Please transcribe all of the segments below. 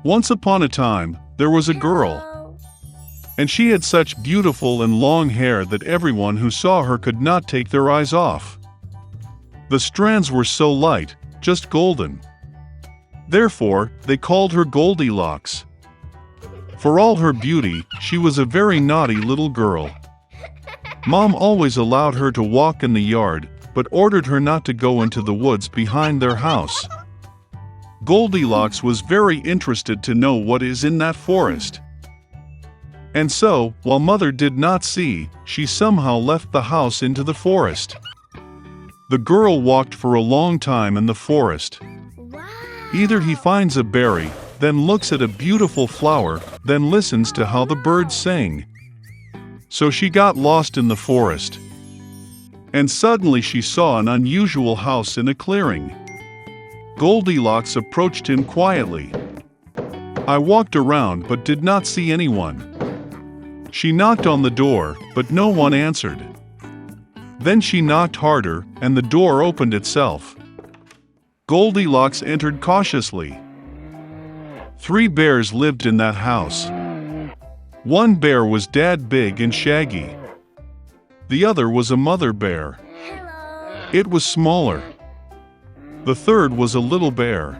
Once upon a time, there was a girl, and she had such beautiful and long hair that everyone who saw her could not take their eyes off. The strands were so light, just golden. Therefore, they called her Goldilocks. For all her beauty, she was a very naughty little girl. Mom always allowed her to walk in the yard, but ordered her not to go into the woods behind their house. Goldilocks was very interested to know what is in that forest. And so, while Mother did not see, she somehow left the house into the forest. The girl walked for a long time in the forest. Either he finds a berry, then looks at a beautiful flower, then listens to how the birds sing. So she got lost in the forest. And suddenly she saw an unusual house in a clearing. Goldilocks approached him quietly. I walked around but did not see anyone. She knocked on the door, but no one answered. Then she knocked harder, and the door opened itself. Goldilocks entered cautiously. 3 bears lived in that house. One bear was dad big and shaggy. The other was a mother bear. It was smaller. The third was a little bear.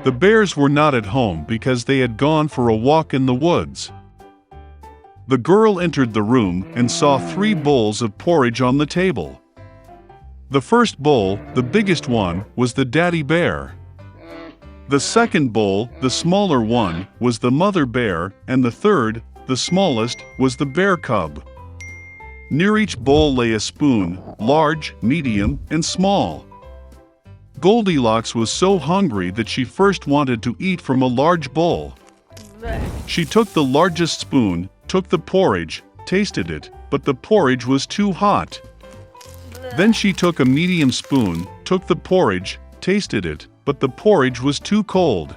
The bears were not at home because they had gone for a walk in the woods. The girl entered the room and saw 3 bowls of porridge on the table. The first bowl, the biggest one, was the daddy bear. The second bowl, the smaller one, was the mother bear, and the third, the smallest, was the bear cub. Near each bowl lay a spoon, large, medium, and small. Goldilocks was so hungry that she first wanted to eat from a large bowl. She took the largest spoon, took the porridge, tasted it, but the porridge was too hot. Then she took a medium spoon, took the porridge, tasted it, but the porridge was too cold.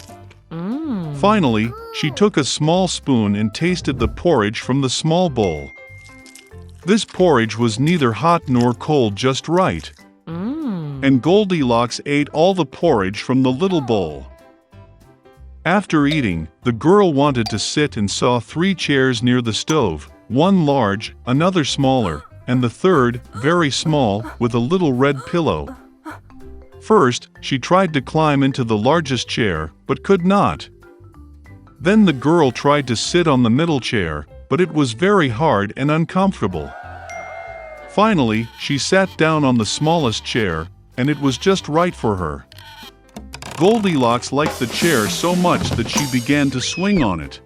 Finally, she took a small spoon and tasted the porridge from the small bowl. This porridge was neither hot nor cold, just right. And Goldilocks ate all the porridge from the little bowl. After eating, the girl wanted to sit and saw 3 chairs near the stove, one large, another smaller, and the third, very small, with a little red pillow. First, she tried to climb into the largest chair, but could not. Then the girl tried to sit on the middle chair, but it was very hard and uncomfortable. Finally, she sat down on the smallest chair, and it was just right for her. Goldilocks liked the chair so much that she began to swing on it.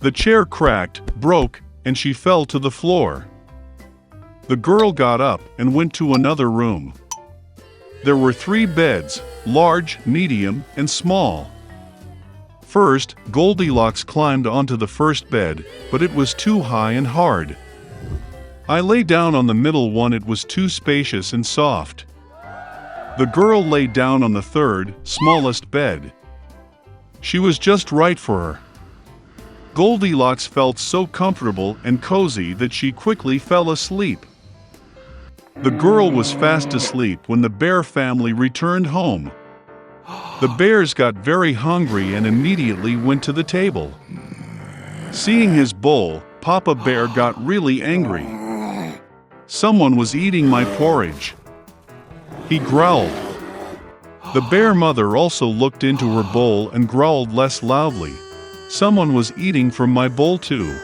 The chair cracked, broke, and she fell to the floor. The girl got up and went to another room. There were 3 beds, large, medium, and small. First, Goldilocks climbed onto the first bed, but it was too high and hard. I lay down on the middle one, it was too spacious and soft. The girl lay down on the third, smallest bed. She was just right for her. Goldilocks felt so comfortable and cozy that she quickly fell asleep. The girl was fast asleep when the bear family returned home. The bears got very hungry and immediately went to the table. Seeing his bowl, Papa Bear got really angry. Someone was eating my porridge. He growled. The bear mother also looked into her bowl and growled less loudly. Someone was eating from my bowl too.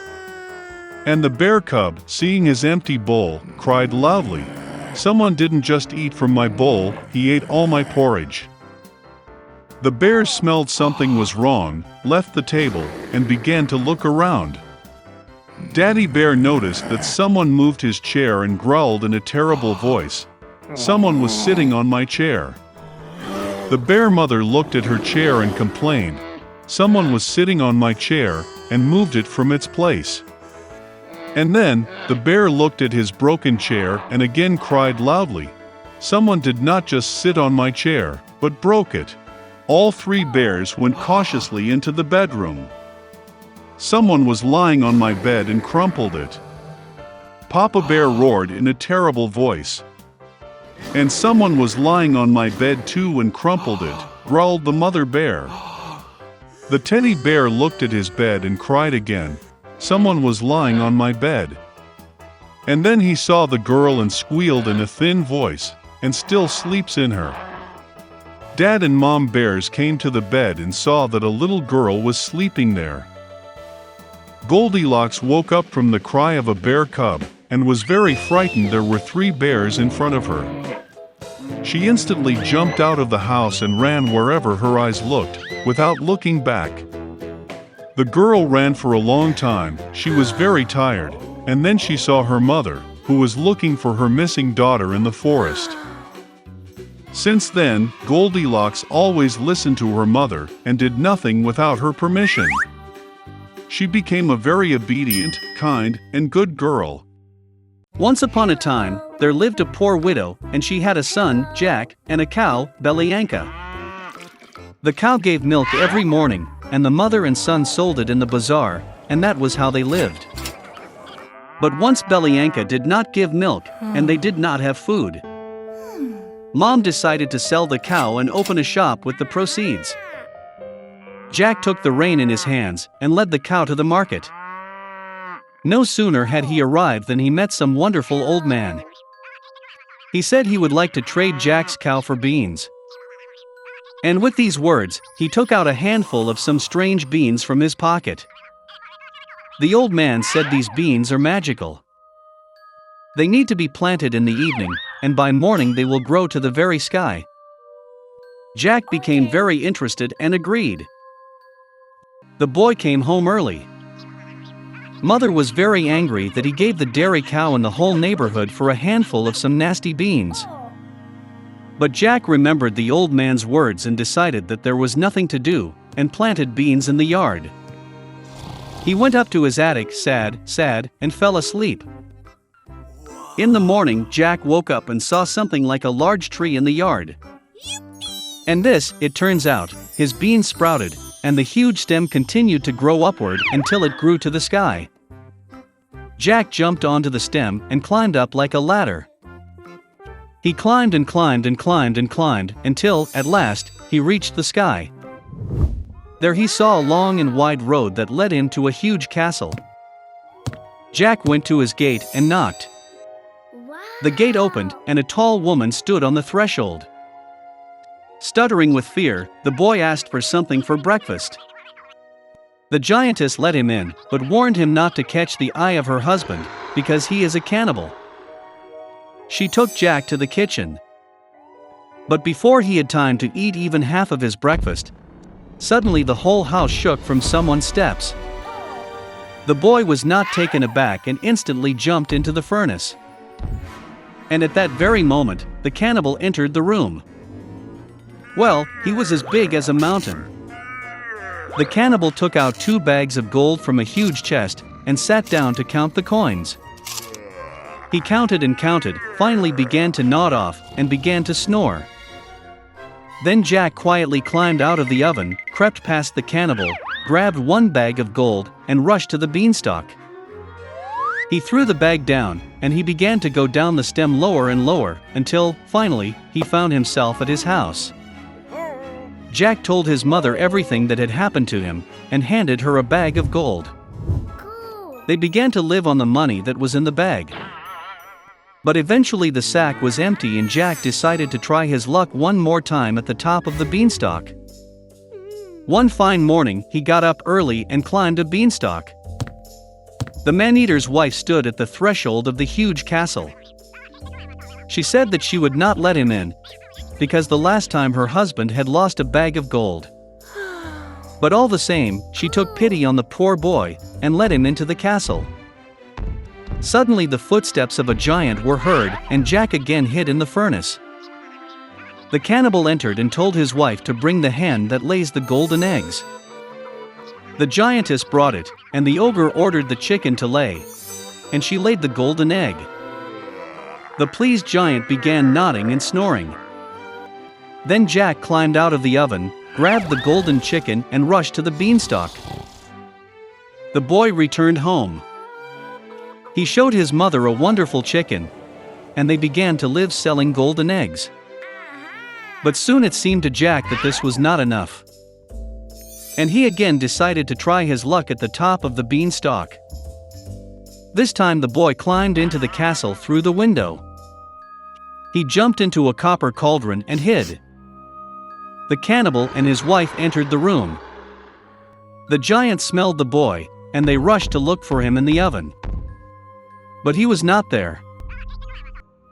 And the bear cub, seeing his empty bowl, cried loudly. Someone didn't just eat from my bowl, he ate all my porridge. The bears smelled something was wrong, left the table, and began to look around. Daddy Bear noticed that someone moved his chair and growled in a terrible voice. Someone was sitting on my chair. The bear mother looked at her chair and complained. Someone was sitting on my chair and moved it from its place. And then, the bear looked at his broken chair and again cried loudly. Someone did not just sit on my chair, but broke it. All 3 bears went cautiously into the bedroom. Someone was lying on my bed and crumpled it. Papa Bear roared in a terrible voice. And someone was lying on my bed too and crumpled it, growled the mother bear. The teddy bear looked at his bed and cried again. Someone was lying on my bed. And then he saw the girl and squealed in a thin voice, and still sleeps in her. Dad and Mom bears came to the bed and saw that a little girl was sleeping there. Goldilocks woke up from the cry of a bear cub, and was very frightened. There were 3 bears in front of her. She instantly jumped out of the house and ran wherever her eyes looked, without looking back. The girl ran for a long time. She was very tired, and then she saw her mother, who was looking for her missing daughter in the forest. Since then, Goldilocks always listened to her mother and did nothing without her permission. She became a very obedient, kind, and good girl. Once upon a time, there lived a poor widow, and she had a son, Jack, and a cow, Belyanka. The cow gave milk every morning, and the mother and son sold it in the bazaar, and that was how they lived. But once Belyanka did not give milk, and they did not have food. Mom decided to sell the cow and open a shop with the proceeds. Jack took the rein in his hands and led the cow to the market. No sooner had he arrived than he met some wonderful old man. He said he would like to trade Jack's cow for beans. And with these words, he took out a handful of some strange beans from his pocket. The old man said these beans are magical. They need to be planted in the evening, and by morning they will grow to the very sky. Jack became very interested and agreed. The boy came home early. Mother was very angry that he gave the dairy cow in the whole neighborhood for a handful of some nasty beans. But Jack remembered the old man's words and decided that there was nothing to do, and planted beans in the yard. He went up to his attic sad, and fell asleep. In the morning, Jack woke up and saw something like a large tree in the yard. And this, it turns out, his beans sprouted, and the huge stem continued to grow upward until it grew to the sky. Jack jumped onto the stem and climbed up like a ladder. He climbed and climbed and climbed and climbed until, at last, he reached the sky. There he saw a long and wide road that led him to a huge castle. Jack went to his gate and knocked. The gate opened, and a tall woman stood on the threshold. Stuttering with fear, the boy asked for something for breakfast. The giantess let him in, but warned him not to catch the eye of her husband, because he is a cannibal. She took Jack to the kitchen. But before he had time to eat even half of his breakfast, suddenly the whole house shook from someone's steps. The boy was not taken aback and instantly jumped into the furnace. And at that very moment, the cannibal entered the room. Well, he was as big as a mountain. The cannibal took out 2 bags of gold from a huge chest and sat down to count the coins. He counted and counted, finally began to nod off, and began to snore. Then Jack quietly climbed out of the oven, crept past the cannibal, grabbed 1 bag of gold, and rushed to the beanstalk. He threw the bag down, and he began to go down the stem lower and lower, until, finally, he found himself at his house. Jack told his mother everything that had happened to him, and handed her a bag of gold. They began to live on the money that was in the bag. But eventually the sack was empty and Jack decided to try his luck one more time at the top of the beanstalk. One fine morning, he got up early and climbed a beanstalk. The man-eater's wife stood at the threshold of the huge castle. She said that she would not let him in, because the last time her husband had lost a bag of gold. But all the same, she took pity on the poor boy, and let him into the castle. Suddenly the footsteps of a giant were heard, and Jack again hid in the furnace. The cannibal entered and told his wife to bring the hen that lays the golden eggs. The giantess brought it, and the ogre ordered the chicken to lay, and she laid the golden egg. The pleased giant began nodding and snoring. Then Jack climbed out of the oven, grabbed the golden chicken and rushed to the beanstalk. The boy returned home. He showed his mother a wonderful chicken, and they began to live selling golden eggs. But soon it seemed to Jack that this was not enough. and he again decided to try his luck at the top of the beanstalk. This time the boy climbed into the castle through the window. He jumped into a copper cauldron and hid. The cannibal and his wife entered the room. The giant smelled the boy, and they rushed to look for him in the oven. But he was not there.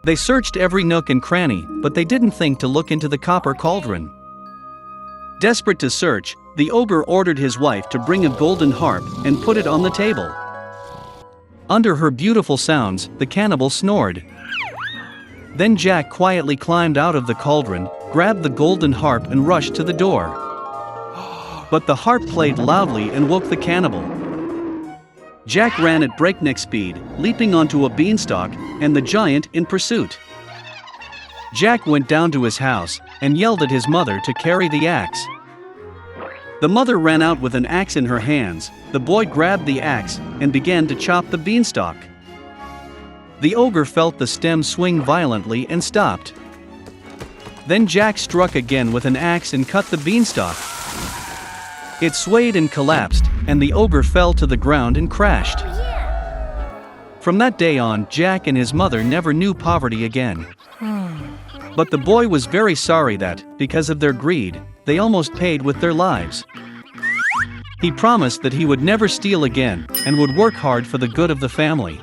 They searched every nook and cranny, but they didn't think to look into the copper cauldron. Desperate to search, the ogre ordered his wife to bring a golden harp and put it on the table. Under her beautiful sounds, the cannibal snored. Then Jack quietly climbed out of the cauldron, grabbed the golden harp and rushed to the door. But the harp played loudly and woke the cannibal. Jack ran at breakneck speed, leaping onto a beanstalk, and the giant in pursuit. Jack went down to his house and yelled at his mother to carry the axe. The mother ran out with an axe in her hands. The boy grabbed the axe and began to chop the beanstalk. The ogre felt the stem swing violently and stopped. Then Jack struck again with an axe and cut the beanstalk. It swayed and collapsed, and the ogre fell to the ground and crashed. From that day on, Jack and his mother never knew poverty again. But the boy was very sorry that, because of their greed, they almost paid with their lives. He promised that he would never steal again and would work hard for the good of the family.